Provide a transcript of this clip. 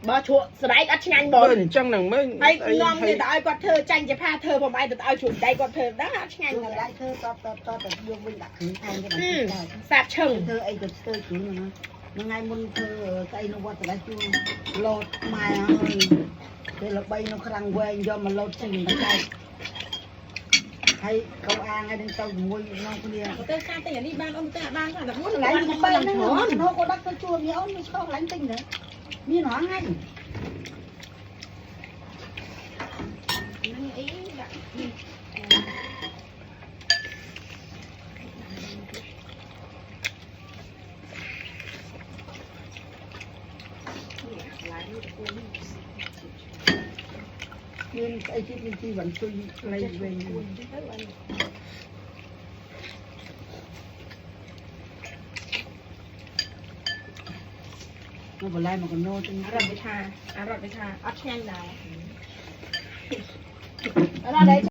บ่ชัวสไลด์อัดช่างบ่จังหนังไม่ไอ้น้องเนี่ยเอากอดเธอจังจะพาเธอผมไอ้แต่เอาฉุดได้กอดเธอได้ช่างอะไร ได้เธอต่อแต่ยกวิ่งดักถึงแทงกันได้ แสบเชิง เธอไอ้จะเธอถึงนะยังไงมึงเธอไอ้นวัดแต่ละจูโหลดมาเธอละใบนกครังเวยยอมมาโหลดสิ่งต่างๆให้เขาอ้างให้ดึงเต้าหมวยน้องคนเดียว เธอการแต่อย่างนี้บ้านอ้อมแต่บ้านก็แบบนู้น ไหล บ้าน มัน มัน ไป บ้าน นั่ง ถ หั อ วน เขาก็ดักตัวจูมีอ้อนมีชอบไหลติงเนอะมีหนอนไง นั่นเองแบบ มีไอ้ที่เป็นที่วันซุยอะไรเวงมันเป็นไรมันก็โน้ต อร่อยไปทาอัดช่างได้อร่อยได้